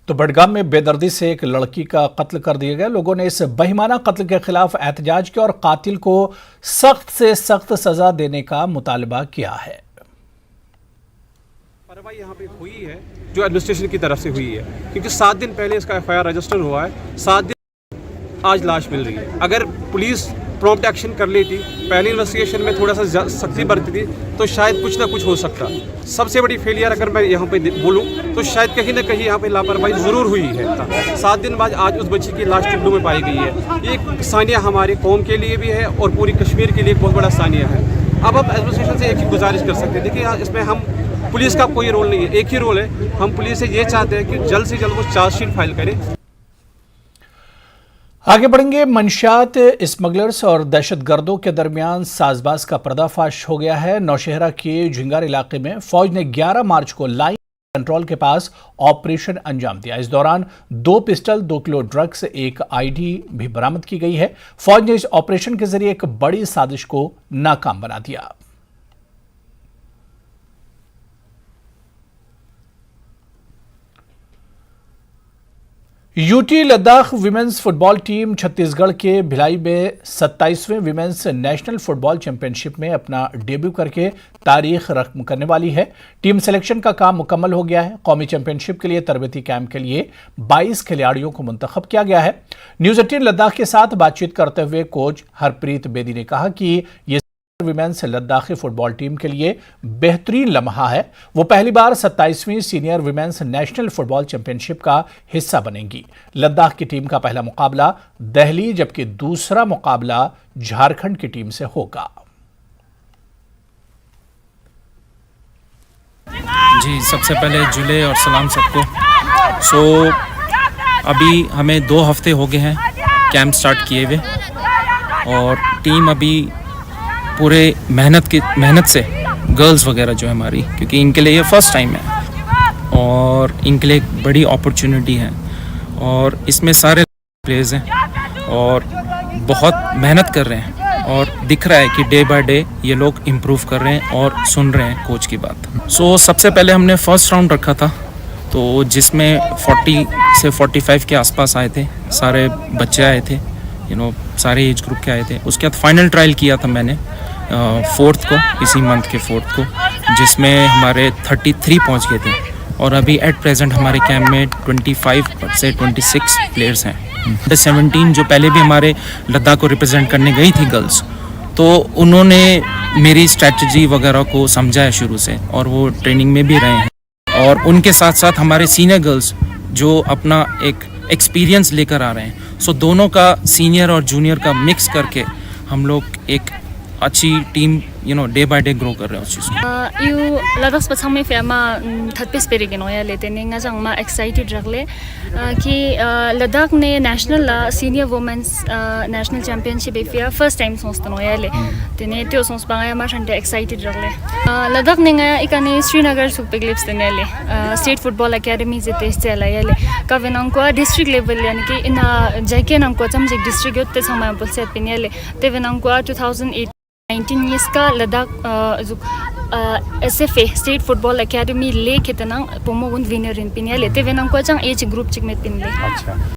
तो बडगाम में बेदर्दी से एक लड़की का कत्ल कर दिया गया। लोगों ने इस बेईमाना कत्ल के खिलाफ एहतजाज किया और कातिल को सख्त से सख्त सजा देने का मुतालबा किया है। कार्रवाई यहाँ पे हुई है जो एडमिनिस्ट्रेशन की तरफ से हुई है, क्योंकि 7 दिन पहले इसका FIR रजिस्टर हुआ है। 7 दिन आज लाश मिल रही है। अगर पुलिस प्रॉम्प्ट एक्शन कर लेती, पहली इन्वेस्टिगेशन में थोड़ा सा सख्ती बरती थी, तो शायद कुछ ना कुछ हो सकता। सबसे बड़ी फेलियर अगर मैं यहाँ पे बोलूँ तो शायद कहीं ना कहीं यहाँ पे लापरवाही ज़रूर हुई है। 7 दिन बाद आज उस बच्ची की लाश टुकड़ों में पाई गई है। ये सानिया हमारे कौम के लिए भी है और पूरी कश्मीर के लिए एक बहुत बड़ा सानिया है। अब हम एडमिनिस्ट्रेशन से एक ही गुजारिश कर सकते हैं, देखिए इसमें हम पुलिस का कोई रोल नहीं है, एक ही रोल है। हम पुलिस से ये चाहते हैं कि जल्द से जल्द वो चार्जशीट फाइल करे। आगे बढ़ेंगे। मंशियात स्मगलर्स और दहशतगर्दों के दरमियान साजबाज का पर्दाफाश हो गया है। नौशहरा के झिंगार इलाके में फौज ने 11 मार्च को लाइन कंट्रोल के पास ऑपरेशन अंजाम दिया। इस दौरान 2 पिस्टल, 2 किलो ड्रग्स, एक ID भी बरामद की गई है। फौज ने इस ऑपरेशन के जरिए एक बड़ी साजिश को नाकाम बना दिया। UT Ladakh women's football team Chhattisgarh के भिलाई में 27वें विमेंस नेशनल फुटबॉल चैंपियनशिप में अपना डेब्यू करके तारीख रकम करने वाली है। टीम सिलेक्शन का काम मुकम्मल हो गया है। कौमी चैंपियनशिप के लिए तरबेती कैंप के लिए 22 खिलाड़ियों को मुंतखब किया गया है। न्यूज़ 18 लद्दाख के साथ बातचीत करते हुए कोच हरप्रीत बेदी ने कहा कि ये विमेंस लद्दाखी फुटबॉल टीम के लिए बेहतरीन लम्हा है। वो पहली बार 27वीं senior women's national football championship का हिस्सा बनेंगी। लद्दाख की टीम का पहला मुकाबला दिल्ली, जबकि दूसरा मुकाबला झारखंड की टीम से होगा। जी, सबसे पहले जुले और सलाम सबको। अभी हमें 2 हफ्ते हो गए हैं कैंप स्टार्ट किए हुए और टीम अभी पूरे मेहनत से गर्ल्स वगैरह जो है हमारी, क्योंकि इनके लिए ये फर्स्ट टाइम है और इनके लिए एक बड़ी अपॉर्चुनिटी है और इसमें सारे प्लेयर्स हैं और बहुत मेहनत कर रहे हैं और दिख रहा है कि डे बाय डे ये लोग इम्प्रूव कर रहे हैं और सुन रहे हैं कोच की बात। सबसे पहले हमने फर्स्ट राउंड रखा था, तो जिसमें 40 से 45 के आसपास आए थे, सारे बच्चे आए थे, सारे एज ग्रुप के आए थे। उसके बाद फाइनल ट्रायल किया था मैंने 4th को, इसी मंथ के 4th को, जिसमें हमारे 33 पहुंच गए थे और अभी एट प्रेजेंट हमारे कैंप में 25 से 26 प्लेयर्स हैं। अंडर 17 जो पहले भी हमारे लद्दाख को रिप्रेजेंट करने गई थी गर्ल्स, तो उन्होंने मेरी स्ट्रैटेजी वगैरह को समझा है शुरू से और वो ट्रेनिंग में भी रहे हैं और उनके साथ साथ हमारे सीनियर गर्ल्स जो अपना एक एक्सपीरियंस लेकर आ रहे हैं। दोनों का सीनियर और जूनियर का मिक्स करके हम लोग एक अच्छी team day by day grow कर रहे हैं उस चीज़ को। यू लद्दाख पछांग में फेमा थर्ड पेस पेरे के नोया लेते ने nga jang ma excited रखले कि लद्दाख ने national senior women's national championship एफिया फर्स्ट टाइम सोचते नोया ले तेने त्यो सोच पाया मा ठंडे एक्साइटेड रखले लद्दाख ने nga इकाने श्रीनगर सुपर क्लिप्स तेने ले स्टेट फुटबॉल एकेडमी जे टेस्ट चला ले का वेनांग को डिस्ट्रिक्ट लेवल यानी कि इन जाके नाम को चमजे डिस्ट्रिक्ट योते समय पुलसे पिने ले ते वेनांग को 2019 years का Ladakh SFA state football academy ले खेतना पोमोगुन विनर इन पिनिया लेते वेनांग को एज ग्रुप चिक में पिन ले।